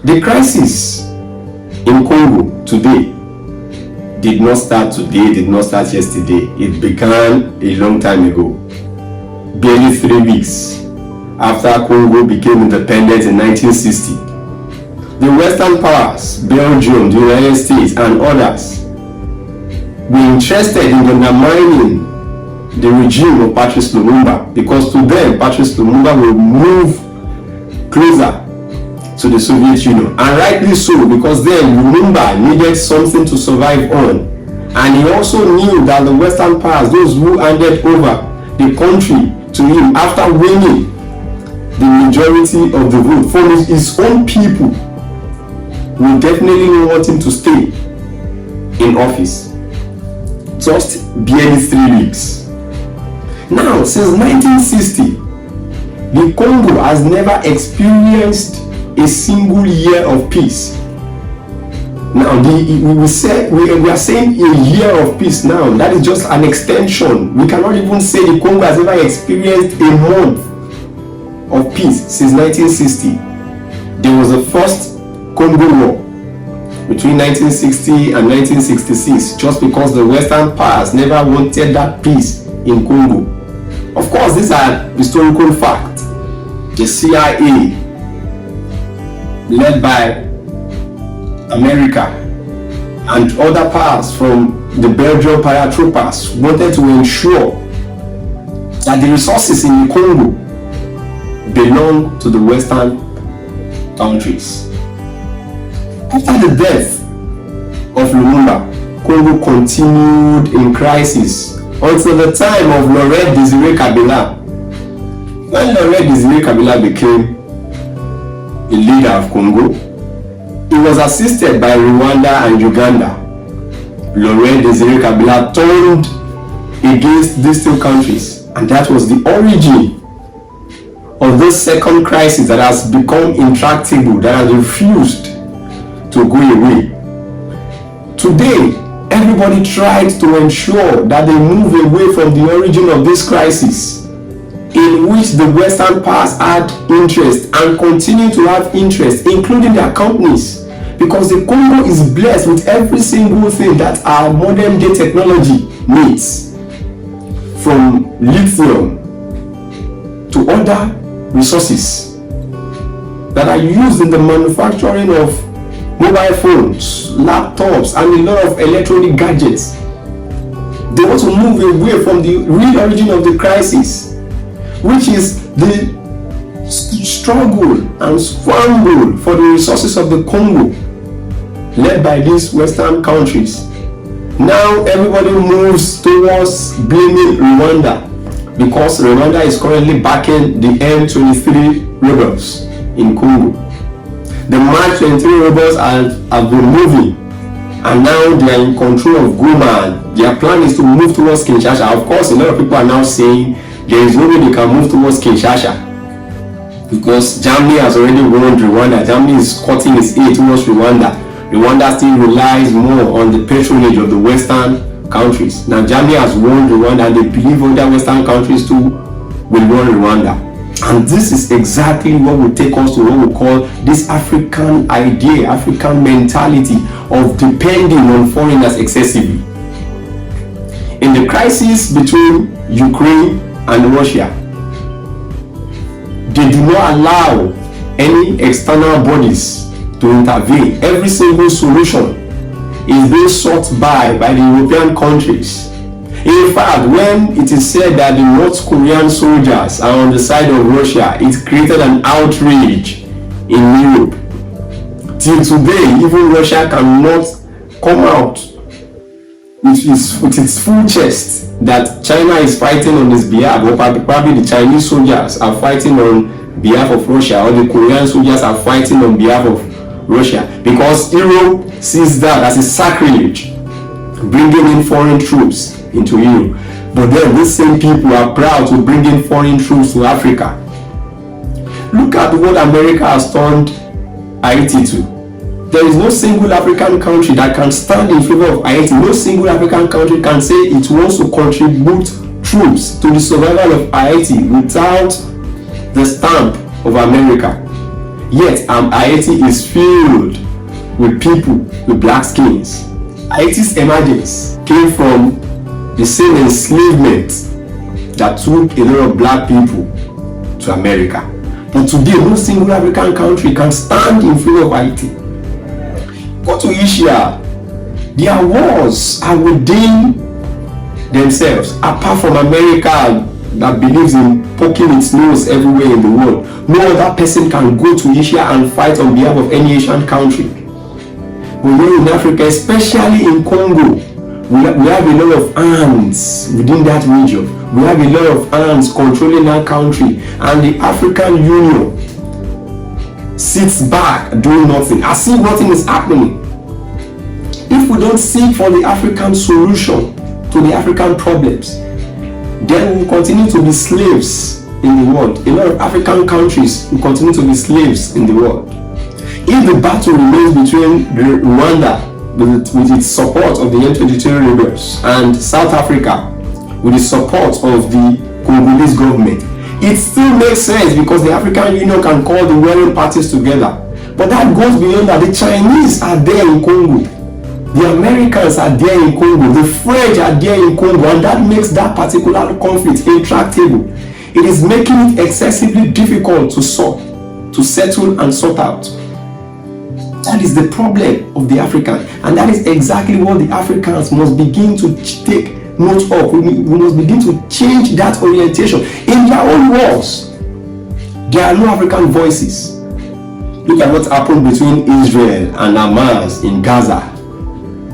The crisis in Congo today did not start today, did not start yesterday. It began a long time ago. Barely 3 weeks after Congo became independent in 1960. The Western powers, Belgium, the United States, and others were interested in undermining the regime of Patrice Lumumba, because to them, Patrice Lumumba will move closer to the Soviet Union, and rightly so, because then Lumumba needed something to survive on, and he also knew that the Western powers, those who handed over the country to him after winning the majority of the vote from his own people, will definitely not want him to stay in office. Just barely 3 weeks. Now, since 1960, the Congo has never experienced a single year of peace. Now, we are saying a year of peace now. That is just an extension. We cannot even say the Congo has ever experienced a month of peace since 1960. There was the first Congo War between 1960 and 1966, just because the Western powers never wanted that peace in Congo. Of course, these are historical facts. The CIA, led by America and other powers from the Belgian paratroopers, wanted to ensure that the resources in the Congo belong to the Western countries. After the death of Lumumba, Congo continued in crisis until the time of Laurent Désiré Kabila. When Laurent Désiré Kabila became the leader of Congo, he was assisted by Rwanda and Uganda. Laurent Désiré Kabila turned against these two countries, and that was the origin of this second crisis that has become intractable, that has refused to go away. Today, everybody tried to ensure that they move away from the origin of this crisis, in which the Western powers had interest and continue to have interest, including their companies, because the Congo is blessed with every single thing that our modern day technology needs, from lithium to other resources that are used in the manufacturing of mobile phones, laptops, and a lot of electronic gadgets. They want to move away from the real origin of the crisis, which is the struggle and scramble for the resources of the Congo, led by these Western countries. Now everybody moves towards blaming Rwanda, because Rwanda is currently backing the M23 rebels in Congo. The March 23 rebels have been moving, and now they are in control of Goma. Their plan is to move towards Kinshasa. Of course, a lot of people are now saying there is no way they can move towards Kinshasa, because Germany has already warned Rwanda. Germany is cutting its aid towards Rwanda. Rwanda still relies more on the patronage of the Western countries. Now, Germany has warned Rwanda, and they believe other Western countries too will warn Rwanda. And this is exactly what will take us to what we call this African idea, African mentality of depending on foreigners excessively. In the crisis between Ukraine and Russia, they do not allow any external bodies to intervene. Every single solution is being sought by the European countries. In fact, when it is said that the North Korean soldiers are on the side of Russia, it created an outrage in Europe. Till today, even Russia cannot come out with its full chest that China is fighting on its behalf, or probably the Chinese soldiers are fighting on behalf of Russia, or the Korean soldiers are fighting on behalf of Russia, because Europe sees that as a sacrilege, bringing in foreign troops into Europe. But then these same people are proud to bring in foreign troops to Africa. Look at what America has turned Haiti to. There is no single African country that can stand in favor of Haiti. No single African country can say it wants to contribute troops to the survival of Haiti without the stamp of America. Yet Haiti is filled with people with black skins. Haiti's emergence came from the same enslavement that took a lot of black people to America. But today, no single African country can stand in front of Haiti. Go to Asia, their wars are within themselves, apart from America that believes in poking its nose everywhere in the world. No other person can go to Asia and fight on behalf of any Asian country. But here in Africa, especially in Congo, we have a lot of hands within that region. We have a lot of hands controlling that country, and the African Union sits back doing nothing, as if nothing is happening. If we don't seek for the African solution to the African problems, then we'll continue to be slaves in the world. A lot of African countries will continue to be slaves in the world. If the battle remains between Rwanda with its support of the M23 rebels and South Africa with the support of the Congolese government, it still makes sense because the African Union can call the warring parties together. But that goes beyond that. The Chinese are there in Congo. The Americans are there in Congo. The French are there in Congo, and that makes that particular conflict intractable. It is making it excessively difficult to settle and sort out. That is the problem of the African, and that is exactly what the Africans must begin to take note of. We must begin to change that orientation. In their own wars, there are no African voices. Look at what happened between Israel and Hamas in Gaza.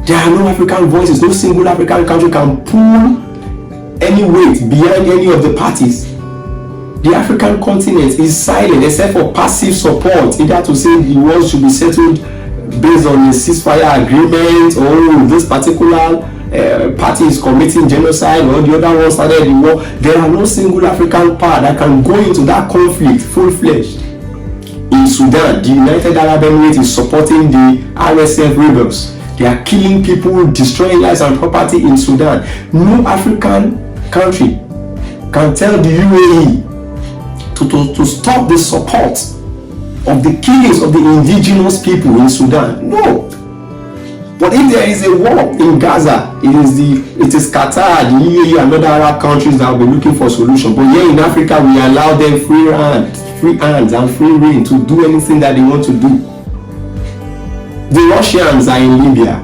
There are no African voices. No single African country can pull any weight behind any of the parties. The African continent is silent except for passive support, either to say the war should be settled based on a ceasefire agreement, or this particular party is committing genocide, or the other one started the war. There are no single African power that can go into that conflict full-fledged. In Sudan, the United Arab Emirates is supporting the RSF rebels. They are killing people, destroying lives and property in Sudan. No African country can tell the UAE to stop the support of the killings of the indigenous people in Sudan. No. But if there is a war in Gaza, it is Qatar, the UAE, and other Arab countries that will be looking for a solution. But here in Africa, we allow them free hands and free rein to do anything that they want to do. The Russians are in Libya,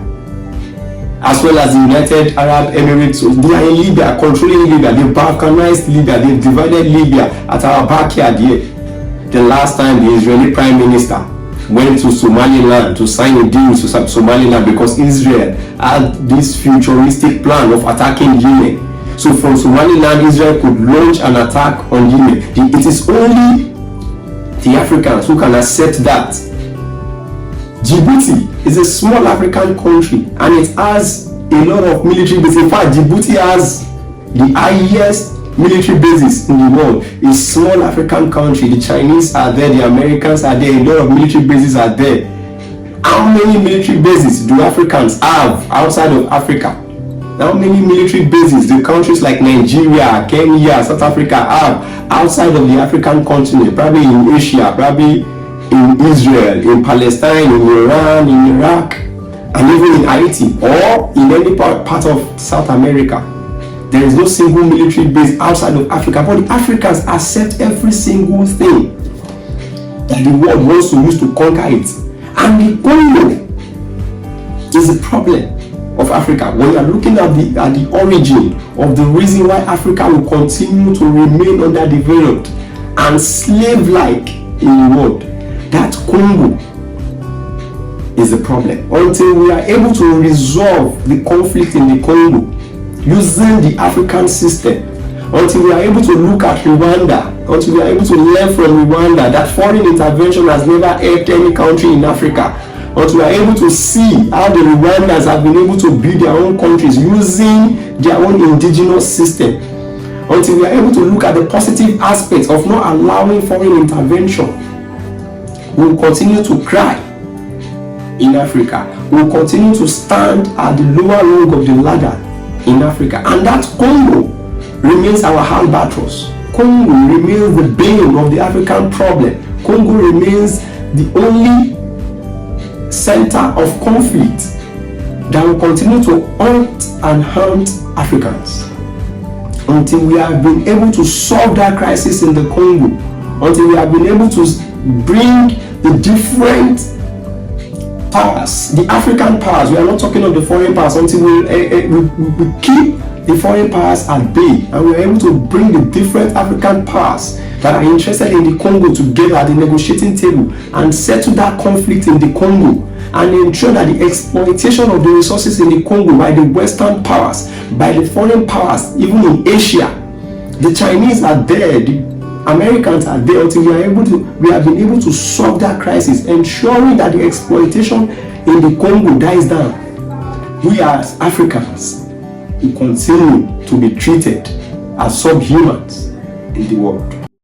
as well as the United Arab Emirates. They are in Libya, controlling Libya. They balkanized Libya. They divided Libya at our backyard here. The last time the Israeli Prime Minister went to Somaliland to sign a deal with Somaliland because Israel had this futuristic plan of attacking Yemen. So from Somaliland, Israel could launch an attack on Yemen. It is only the Africans who can accept that. Djibouti is a small African country, and it has a lot of military bases. In fact, Djibouti has the highest military bases in the world. A small African country. The Chinese are there, the Americans are there, a lot of military bases are there. How many military bases do Africans have outside of Africa? How many military bases do countries like Nigeria, Kenya, South Africa have outside of the African continent? Probably in Asia, probably in Israel, in Palestine, in Iran, in Iraq, and even in Haiti, or in any part of South America. There is no single military base outside of Africa, but the Africans accept every single thing that the world wants to use to conquer it. And the Congo is the problem of Africa. When you are looking at the origin of the reason why Africa will continue to remain underdeveloped and slave-like in the world, that Congo is the problem. Until we are able to resolve the conflict in the Congo using the African system, until we are able to look at Rwanda, until we are able to learn from Rwanda that foreign intervention has never helped any country in Africa, until we are able to see how the Rwandans have been able to build their own countries using their own indigenous system, until we are able to look at the positive aspects of not allowing foreign intervention, we will continue to cry in Africa. We will continue to stand at the lower rung of the ladder in Africa. And that Congo remains our albatross. Congo remains the bane of the African problem. Congo remains the only center of conflict that will continue to haunt and haunt Africans until we have been able to solve that crisis in the Congo, until we have been able to bring the different powers, the African powers, we are not talking of the foreign powers, until we keep the foreign powers at bay, and we are able to bring the different African powers that are interested in the Congo together at the negotiating table and settle that conflict in the Congo, and ensure that the exploitation of the resources in the Congo by the Western powers, by the foreign powers, even in Asia, the Chinese are there, the Americans are there, until we have been able to solve that crisis, ensuring that the exploitation in the Congo dies down. We as Africans will continue to be treated as subhumans in the world.